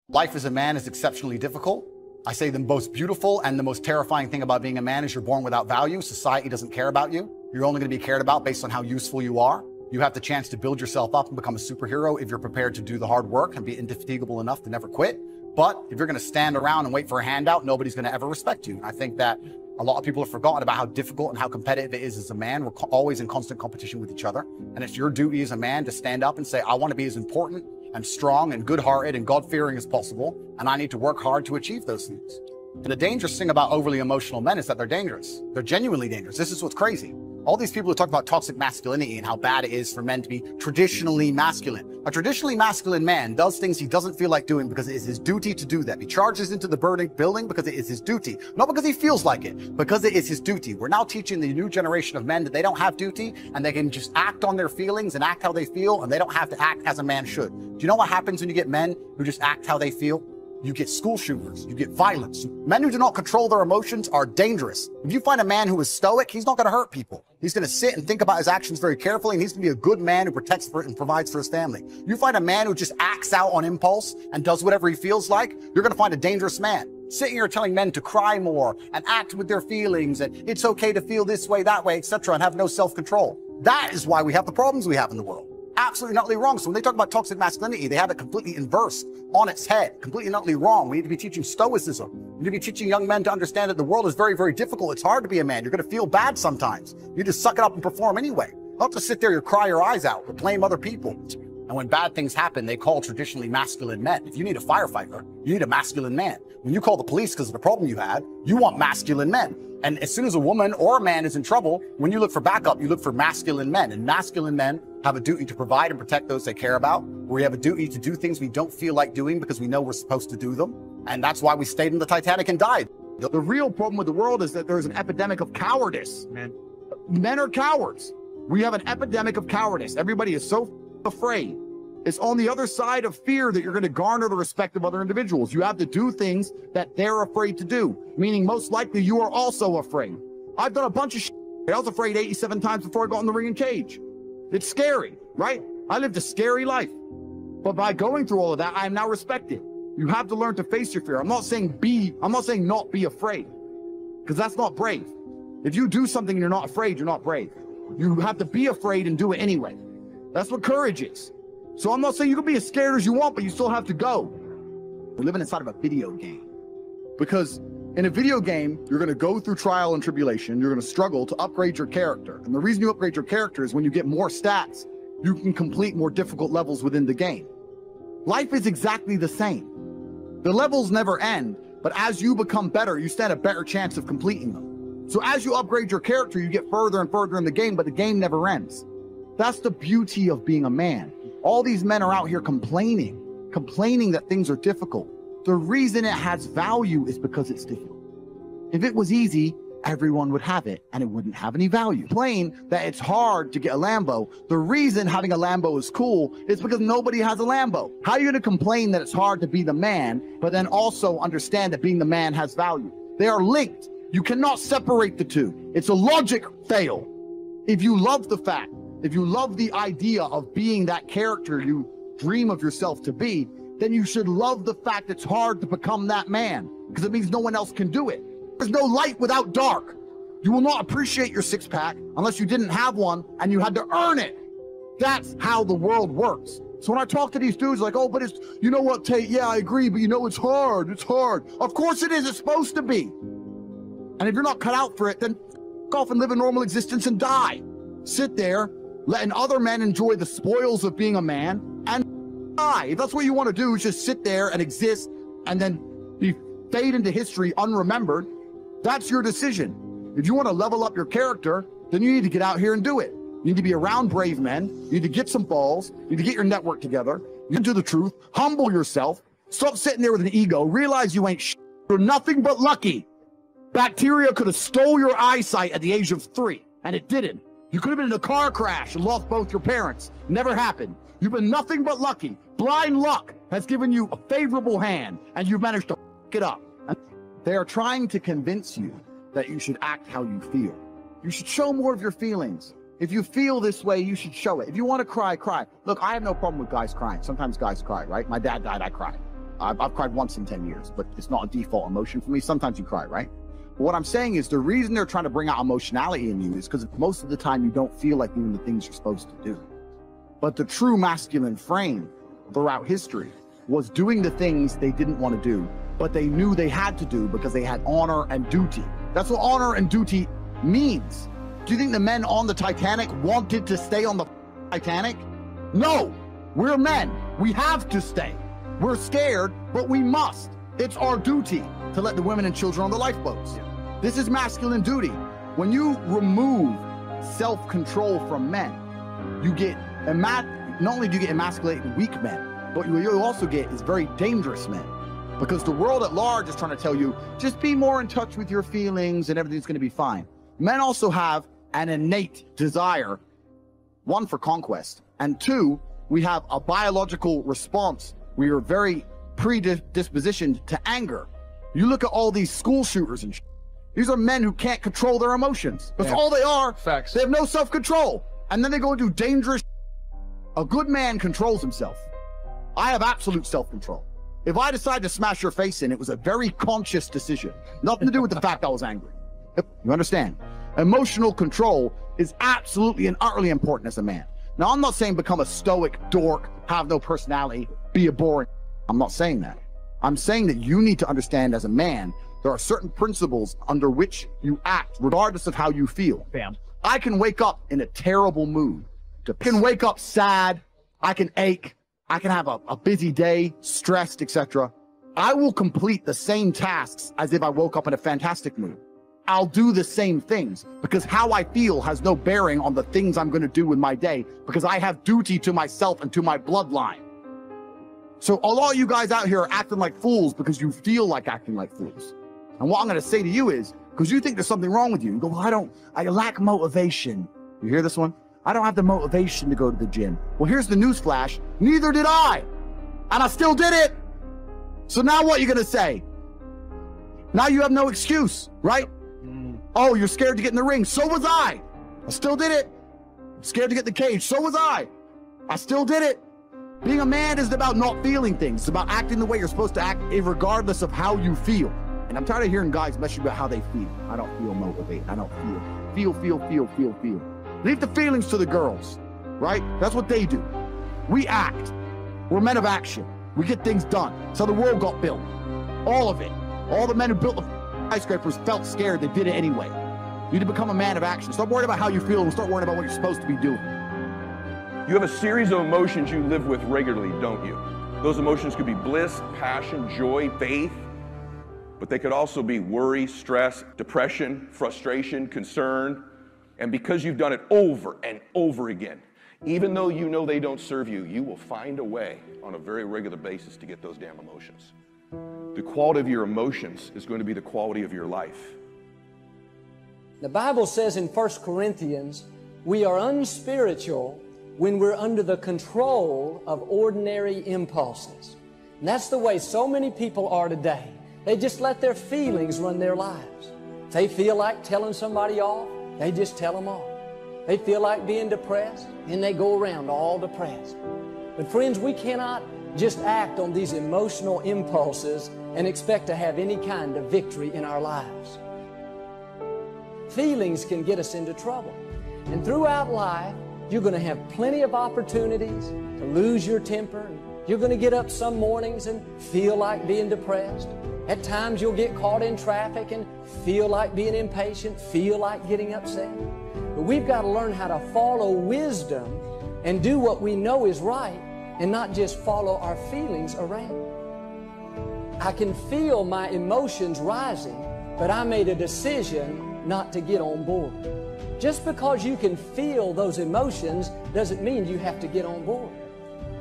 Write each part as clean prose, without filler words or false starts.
Life as a man is exceptionally difficult. I say the most beautiful and the most terrifying thing about being a man is you're born without value. Society doesn't care about you. You're only going to be cared about based on how useful you are. You have the chance to build yourself up and become a superhero if you're prepared to do the hard work and be indefatigable enough to never quit. But if you're going to stand around and wait for a handout, nobody's going to ever respect you. And I think that a lot of people have forgotten about how difficult and how competitive it is as a man. We're always in constant competition with each other. And it's your duty as a man to stand up and say, I want to be as important and strong and good-hearted and God-fearing as possible. And I need to work hard to achieve those things. And the dangerous thing about overly emotional men is that they're dangerous. They're genuinely dangerous. This is what's crazy. All these people who talk about toxic masculinity and how bad it is for men to be traditionally masculine. A traditionally masculine man does things he doesn't feel like doing because it is his duty to do that. He charges into the burning building because it is his duty. Not because he feels like it, because it is his duty. We're now teaching the new generation of men that they don't have duty and they can just act on their feelings and act how they feel, and they don't have to act as a man should. Do you know what happens when you get men who just act how they feel? You get school shooters, you get violence. Men who do not control their emotions are dangerous. If you find a man who is stoic, he's not going to hurt people. He's going to sit and think about his actions very carefully, and he's going to be a good man who protects and provides for his family. You find a man who just acts out on impulse and does whatever he feels like, you're going to find a dangerous man. Sitting here telling men to cry more and act with their feelings and it's okay to feel this way, that way, etc., and have no self-control. That is why we have the problems we have in the world. Absolutely and utterly wrong. So when they talk about toxic masculinity, they have it completely inverse on its head, completely and utterly wrong. We need to be teaching stoicism. We need to be teaching young men to understand that the world is very, very difficult. It's hard to be a man. You're going to feel bad sometimes. You just suck it up and perform anyway. Not to sit there and cry your eyes out or blame other people. And when bad things happen, they call traditionally masculine men. If you need a firefighter, you need a masculine man. When you call the police because of the problem you had, you want masculine men. And as soon as a woman or a man is in trouble, when you look for backup, you look for masculine men. And masculine men have a duty to provide and protect those they care about. We have a duty to do things we don't feel like doing because we know we're supposed to do them. And that's why we stayed in the Titanic and died. The real problem with the world is that there's an epidemic of cowardice. Men are cowards. We have an epidemic of cowardice. Everybody is so afraid. It's on the other side of fear that you're going to garner the respect of other individuals. You have to do things that they're afraid to do, meaning most likely you are also afraid. I've done a bunch of shit. I was afraid 87 times before I got in the ring and cage. It's scary, right? I lived a scary life. But by going through all of that, I am now respected. You have to learn to face your fear. I'm not saying not be afraid, because that's not brave. If you do something and you're not afraid, you're not brave. You have to be afraid and do it anyway. That's what courage is. So I'm not saying you can be as scared as you want, but you still have to go. We're living inside of a video game. Because in a video game, you're going to go through trial and tribulation. You're going to struggle to upgrade your character. And the reason you upgrade your character is when you get more stats, you can complete more difficult levels within the game. Life is exactly the same. The levels never end, but as you become better, you stand a better chance of completing them. So as you upgrade your character, you get further and further in the game, but the game never ends. That's the beauty of being a man. All these men are out here complaining that things are difficult. The reason it has value is because it's difficult. If it was easy, everyone would have it and it wouldn't have any value. Complain that it's hard to get a Lambo. The reason having a Lambo is cool is because nobody has a Lambo. How are you going to complain that it's hard to be the man, but then also understand that being the man has value? They are linked. You cannot separate the two. It's a logic fail. If you love the fact, if you love the idea of being that character you dream of yourself to be, then you should love the fact it's hard to become that man, because it means no one else can do it. There's no light without dark. You will not appreciate your six-pack unless you didn't have one and you had to earn it. That's how the world works. So when I talk to these dudes like, oh, but it's, you know what, Tate, yeah, I agree, but you know, it's hard. Of course it is. It's supposed to be. And if you're not cut out for it, then go off and live a normal existence and die. Sit there, letting other men enjoy the spoils of being a man and die. If that's what you want to do, is just sit there and exist and then fade into history unremembered. That's your decision. If you want to level up your character, then you need to get out here and do it. You need to be around brave men. You need to get some balls. You need to get your network together. You need to do the truth. Humble yourself. Stop sitting there with an ego. Realize you ain't shit. You're nothing but lucky. Bacteria could have stole your eyesight at the age of 3, and it didn't. You could have been in a car crash and lost both your parents. Never happened. You've been nothing but lucky. Blind luck has given you a favorable hand, and you've managed to f it up. And they are trying to convince you that you should act how you feel. You should show more of your feelings. If you feel this way, you should show it. If you want to cry, cry. Look, I have no problem with guys crying. Sometimes guys cry, right? My dad died, I cried. I've cried once in 10 years, but it's not a default emotion for me. Sometimes you cry, right? But what I'm saying is the reason they're trying to bring out emotionality in you is because most of the time you don't feel like doing the things you're supposed to do. But the true masculine frame throughout history was doing the things they didn't want to do, but they knew they had to do because they had honor and duty. That's what honor and duty means. Do you think the men on the Titanic wanted to stay on the Titanic? No, we're men. We have to stay. We're scared, but we must. It's our duty to let the women and children on the lifeboats. Yeah. This is masculine duty. When you remove self-control from men, you get, not only do you get emasculated weak men, but what you also get is very dangerous men. Because the world at large is trying to tell you, just be more in touch with your feelings and everything's gonna be fine. Men also have an innate desire, one, for conquest, and two, we have a biological response. We are very predispositioned to anger. You look at all these school shooters and these are men who can't control their emotions. That's all they are. Facts. They have no self-control. And then they go and do dangerous. A good man controls himself. I have absolute self-control. If I decide to smash your face in, it was a very conscious decision. Nothing to do with the fact I was angry. You understand? Emotional control is absolutely and utterly important as a man. Now, I'm not saying become a stoic dork, have no personality, be a boring. I'm not saying that. I'm saying that you need to understand as a man, there are certain principles under which you act, regardless of how you feel. Bam. I can wake up in a terrible mood. I can wake up sad. I can ache. I can have a busy day, stressed, etc. I will complete the same tasks as if I woke up in a fantastic mood. I'll do the same things because how I feel has no bearing on the things I'm going to do with my day because I have duty to myself and to my bloodline. So a lot of you guys out here are acting like fools because you feel like acting like fools. And what I'm going to say to you is, because you think there's something wrong with you, you go, well, I lack motivation. You hear this one? I don't have the motivation to go to the gym. Well, here's the news flash. Neither did I. And I still did it. So now what are you going to say? Now you have no excuse, right? Oh, you're scared to get in the ring. So was I. I still did it. Scared to get in the cage. So was I. I still did it. Being a man isn't about not feeling things. It's about acting the way you're supposed to act, regardless of how you feel. And I'm tired of hearing guys mess about how they feel. I don't feel motivated. I don't feel. Feel. Leave the feelings to the girls, right? That's what they do. We act. We're men of action. We get things done. That's how the world got built. All of it. All the men who built the skyscrapers felt scared. They did it anyway. You need to become a man of action. Stop worrying about how you feel and start worrying about what you're supposed to be doing. You have a series of emotions you live with regularly, don't you? Those emotions could be bliss, passion, joy, faith, but they could also be worry, stress, depression, frustration, concern. And because you've done it over and over again, even though you know they don't serve you, you will find a way on a very regular basis to get those damn emotions. The quality of your emotions is going to be the quality of your life. The Bible says in 1 Corinthians, we are unspiritual when we're under the control of ordinary impulses. And that's the way so many people are today. They just let their feelings run their lives. If they feel like telling somebody off, they just tell them off. They feel like being depressed, and they go around all depressed. But friends, we cannot just act on these emotional impulses and expect to have any kind of victory in our lives. Feelings can get us into trouble. And throughout life, you're going to have plenty of opportunities to lose your temper. You're going to get up some mornings and feel like being depressed. At times you'll get caught in traffic and feel like being impatient, feel like getting upset. But we've got to learn how to follow wisdom and do what we know is right and not just follow our feelings around. I can feel my emotions rising, but I made a decision not to get on board. Just because you can feel those emotions doesn't mean you have to get on board.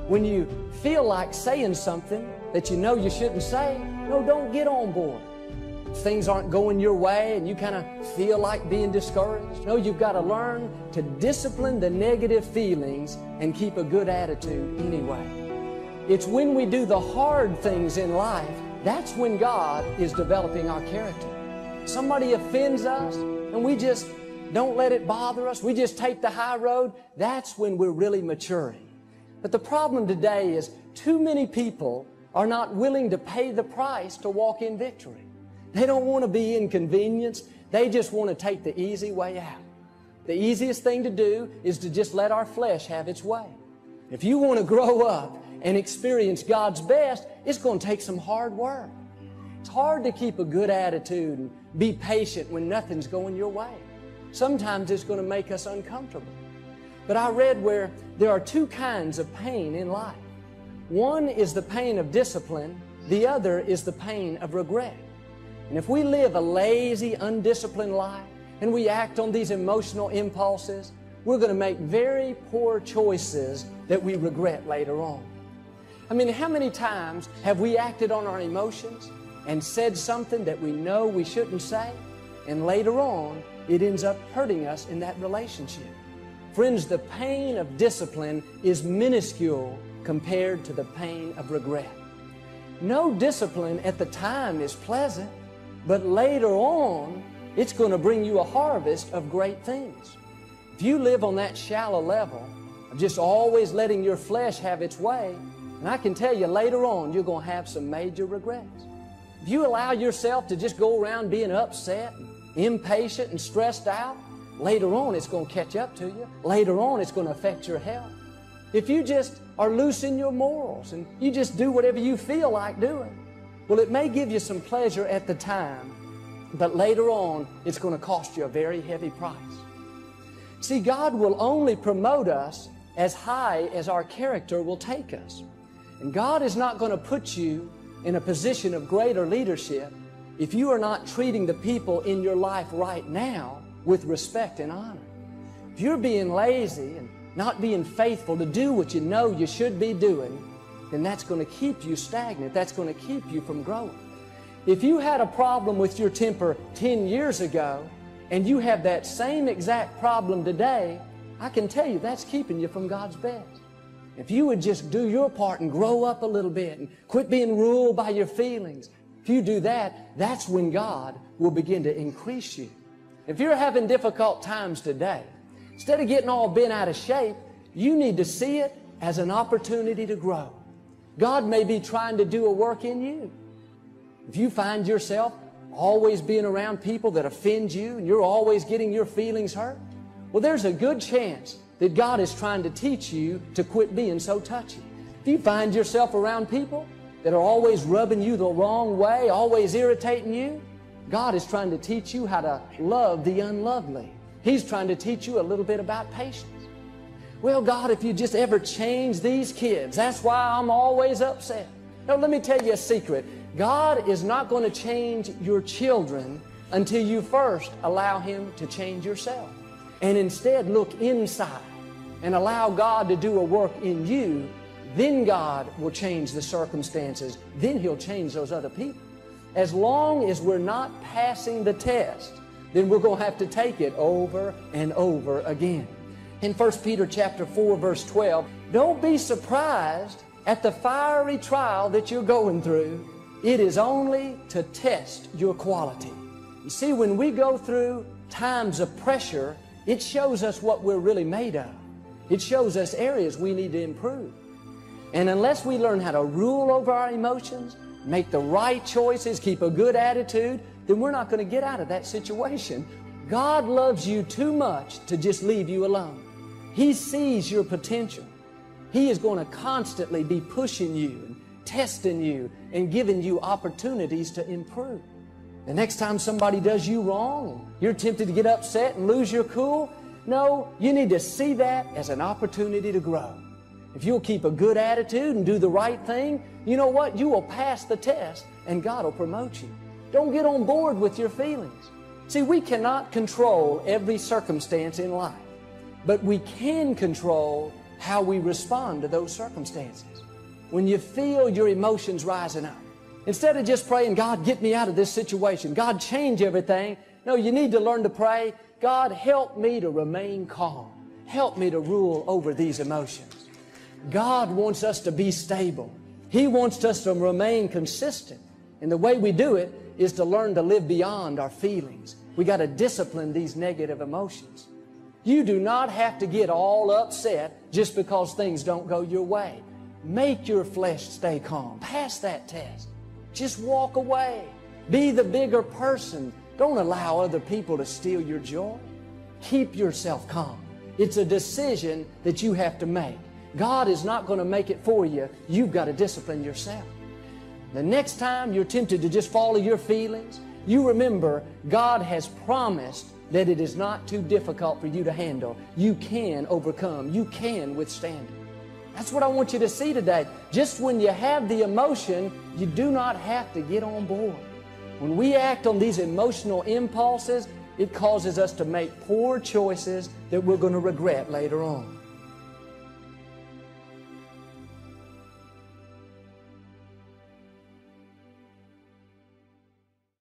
When you feel like saying something that you know you shouldn't say, no, don't get on board. If things aren't going your way and you kind of feel like being discouraged, no, you've got to learn to discipline the negative feelings and keep a good attitude anyway. It's when we do the hard things in life, that's when God is developing our character. Somebody offends us and we just don't let it bother us. We just take the high road. That's when we're really maturing. But the problem today is too many people are not willing to pay the price to walk in victory. They don't want to be inconvenienced. They just want to take the easy way out. The easiest thing to do is to just let our flesh have its way. If you want to grow up and experience God's best, it's going to take some hard work. It's hard to keep a good attitude and be patient when nothing's going your way. Sometimes it's going to make us uncomfortable. But I read where there are two kinds of pain in life. One is the pain of discipline. The other is the pain of regret. And if we live a lazy, undisciplined life and we act on these emotional impulses, we're going to make very poor choices that we regret later on. I mean, how many times have we acted on our emotions and said something that we know we shouldn't say, and later on it ends up hurting us in that relationship? Friends, the pain of discipline is minuscule compared to the pain of regret. No discipline at the time is pleasant, but later on it's going to bring you a harvest of great things. If you live on that shallow level of just always letting your flesh have its way, and I can tell you later on you're going to have some major regrets. If you allow yourself to just go around being upset, and impatient and stressed out, later on it's going to catch up to you. Later on it's going to affect your health. If you just are loose in your morals and you just do whatever you feel like doing, well, it may give you some pleasure at the time, but later on it's going to cost you a very heavy price. See, God will only promote us as high as our character will take us. And God is not going to put you in a position of greater leadership if you are not treating the people in your life right now with respect and honor. If you're being lazy and not being faithful to do what you know you should be doing, then that's going to keep you stagnant. That's going to keep you from growing. If you had a problem with your temper 10 years ago and you have that same exact problem today, I can tell you that's keeping you from God's best. If you would just do your part and grow up a little bit and quit being ruled by your feelings, if you do that, that's when God will begin to increase you. If you're having difficult times today, instead of getting all bent out of shape, you need to see it as an opportunity to grow. God may be trying to do a work in you. If you find yourself always being around people that offend you and you're always getting your feelings hurt, well, there's a good chance that God is trying to teach you to quit being so touchy. If you find yourself around people that are always rubbing you the wrong way, always irritating you, God is trying to teach you how to love the unlovely. He's trying to teach you a little bit about patience. Well, God, if you just ever change these kids, that's why I'm always upset. Now, let me tell you a secret. God is not going to change your children until you first allow Him to change yourself. And instead look inside and allow God to do a work in you. Then God will change the circumstances. Then He'll change those other people. As long as we're not passing the test, then we're going to have to take it over and over again. In 1 Peter chapter 4, verse 12, don't be surprised at the fiery trial that you're going through. It is only to test your quality. You see, when we go through times of pressure, it shows us what we're really made of. It shows us areas we need to improve. And unless we learn how to rule over our emotions, make the right choices, keep a good attitude, then we're not going to get out of that situation. God loves you too much to just leave you alone. He sees your potential. He is going to constantly be pushing you and testing you and giving you opportunities to improve. The next time somebody does you wrong and you're tempted to get upset and lose your cool, no, you need to see that as an opportunity to grow. If you'll keep a good attitude and do the right thing, you know what? You will pass the test and God will promote you. Don't get on board with your feelings. See, we cannot control every circumstance in life, but we can control how we respond to those circumstances. When you feel your emotions rising up, instead of just praying, God, get me out of this situation, God, change everything, no, you need to learn to pray, God, help me to remain calm. Help me to rule over these emotions. God wants us to be stable. He wants us to remain consistent. And the way we do it is to learn to live beyond our feelings. We got to discipline these negative emotions. You do not have to get all upset just because things don't go your way. Make your flesh stay calm. Pass that test. Just walk away. Be the bigger person. Don't allow other people to steal your joy. Keep yourself calm. It's a decision that you have to make. God is not going to make it for you. You've got to discipline yourself. The next time you're tempted to just follow your feelings, you remember God has promised that it is not too difficult for you to handle. You can overcome. You can withstand it. That's what I want you to see today. Just when you have the emotion, you do not have to get on board. When we act on these emotional impulses, it causes us to make poor choices that we're going to regret later on.